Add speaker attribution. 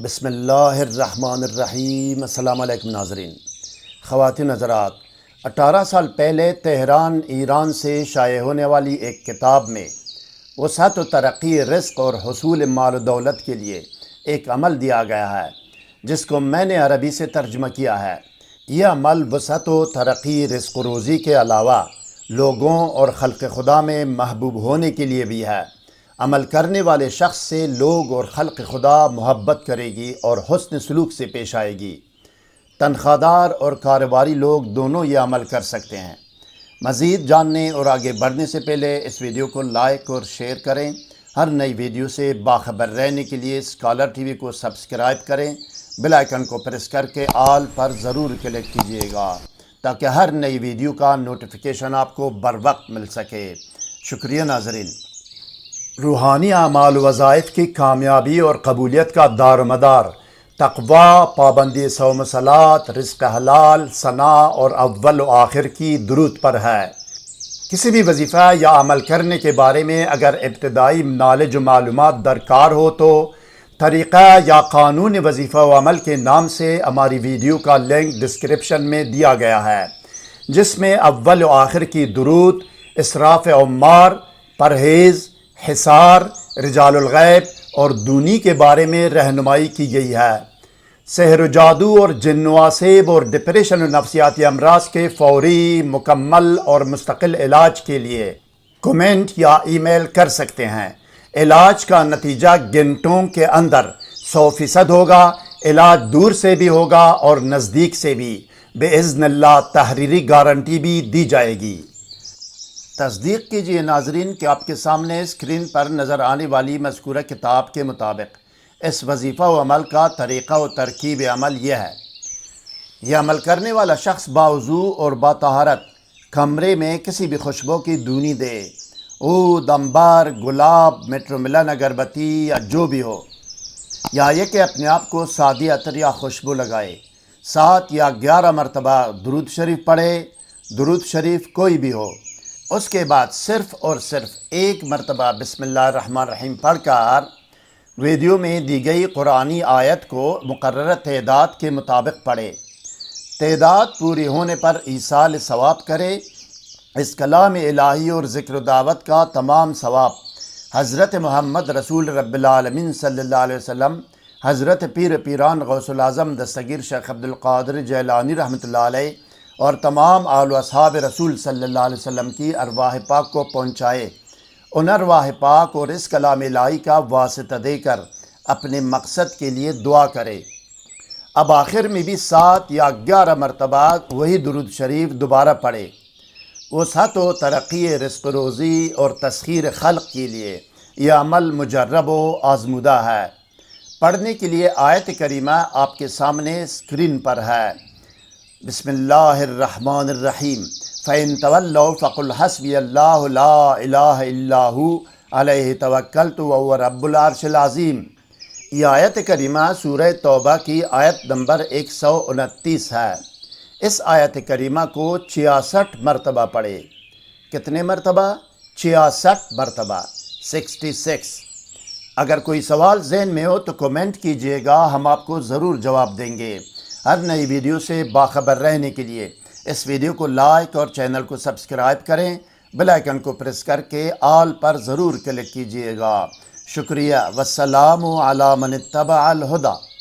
Speaker 1: بسم اللہ الرحمن الرحیم۔ السلام علیکم ناظرین۔ خواتین حضرات، 18 سال پہلے تہران ایران سے شائع ہونے والی ایک کتاب میں وسعت و ترقی رزق اور حصول مال و دولت کے لیے ایک عمل دیا گیا ہے، جس کو میں نے عربی سے ترجمہ کیا ہے۔ یہ عمل وسعت و ترقی رزق و روزی کے علاوہ لوگوں اور خلق خدا میں محبوب ہونے کے لیے بھی ہے۔ عمل کرنے والے شخص سے لوگ اور خلق خدا محبت کرے گی اور حسن سلوک سے پیش آئے گی۔ تنخواہ دار اور کاروباری لوگ دونوں یہ عمل کر سکتے ہیں۔ مزید جاننے اور آگے بڑھنے سے پہلے اس ویڈیو کو لائک اور شیئر کریں۔ ہر نئی ویڈیو سے باخبر رہنے کے لیے اسکالر ٹی وی کو سبسکرائب کریں۔ بیل آئیکن کو پریس کر کے آل پر ضرور کلک کیجیے گا تاکہ ہر نئی ویڈیو کا نوٹیفیکیشن آپ کو بر وقت مل سکے۔ شکریہ ناظرین۔ روحانی اعمال و وظائف کی کامیابی اور قبولیت کا دار و مدار تقویٰ، پابندی صوم و صلات، رزق حلال، ثناء اور اول و آخر کی درود پر ہے۔ کسی بھی وظیفہ یا عمل کرنے کے بارے میں اگر ابتدائی نالج و معلومات درکار ہو تو طریقہ یا قانون وظیفہ و عمل کے نام سے ہماری ویڈیو کا لنک ڈسکرپشن میں دیا گیا ہے، جس میں اول و آخر کی درود، اسراف عمار، پرہیز، حصار، رجال الغیب اور دونی کے بارے میں رہنمائی کی گئی ہے۔ سحر و جادو اور جن و عصیب اور ڈپریشن و نفسیاتی امراض کے فوری، مکمل اور مستقل علاج کے لیے کمنٹ یا ای میل کر سکتے ہیں۔ علاج کا نتیجہ گھنٹوں کے اندر 100% ہوگا۔ علاج دور سے بھی ہوگا اور نزدیک سے بھی، باذن اللہ تحریری گارنٹی بھی دی جائے گی۔ تصدیق کیجیے ناظرین کہ آپ کے سامنے اسکرین پر نظر آنے والی مذکورہ کتاب کے مطابق اس وظیفہ و عمل کا طریقہ و ترکیب عمل یہ ہے۔ یہ عمل کرنے والا شخص باوضو اور باطہارت کمرے میں کسی بھی خوشبو کی دونی دے، عود، عنبر، گلاب، میٹروملن اگربتی یا جو بھی ہو، یا یہ کہ اپنے آپ کو سادی عطر یا خوشبو لگائے، 7 یا 11 مرتبہ درود شریف پڑھے۔ درود شریف کوئی بھی ہو۔ اس کے بعد صرف اور صرف ایک مرتبہ بسم اللہ الرحمن الرحیم پڑھ کر ویڈیو میں دی گئی قرآنی آیت کو مقررہ تعداد کے مطابق پڑھے۔ تعداد پوری ہونے پر ایصال ثواب کرے۔ اس کلام الہی اور ذکر و دعوت کا تمام ثواب حضرت محمد رسول رب العالمین صلی اللہ علیہ وسلم، حضرت پیر پیران غوث العظم دستگیر شیخ عبدالقادر جیلانی رحمۃ اللہ علیہ اور تمام آل و اصحاب رسول صلی اللہ علیہ وسلم کی ارواح پاک کو پہنچائے۔ ان ارواح پاک اور اس کلام الہی کا واسطہ دے کر اپنے مقصد کے لیے دعا کرے۔ اب آخر میں بھی 7 یا 11 مرتبہ وہی درود شریف دوبارہ پڑھے۔ وسعت و ترقی رزق روزی اور تسخیر خلق کے لیے یہ عمل مجرب و آزمودہ ہے۔ پڑھنے کے لیے آیت کریمہ آپ کے سامنے اسکرین پر ہے۔ بسم اللہ الرحمن الرحیم۔ فَإِن تَوَلَّوْا فَقُلْ حَسْبِيَ اللَّهُ لَا إِلَٰهَ إِلَّا هُوَ عَلَيْهِ تَوَكَّلْتُ وَهُوَ رَبُّ الْعَرْشِ الْعَظِيمِ۔ یہ آیت کریمہ سورہ توبہ کی آیت نمبر 129 ہے۔ اس آیت کریمہ کو 66 مرتبہ پڑھے۔ کتنے مرتبہ؟ 66 مرتبہ، 66۔ اگر کوئی سوال ذہن میں ہو تو کومنٹ کیجئے گا، ہم آپ کو ضرور جواب دیں گے۔ ہر نئی ویڈیو سے باخبر رہنے کے لیے اس ویڈیو کو لائک اور چینل کو سبسکرائب کریں۔ بیل آئیکن کو پریس کر کے آل پر ضرور کلک کیجئے گا۔ شکریہ۔ والسلام علی من اتبع الہدی۔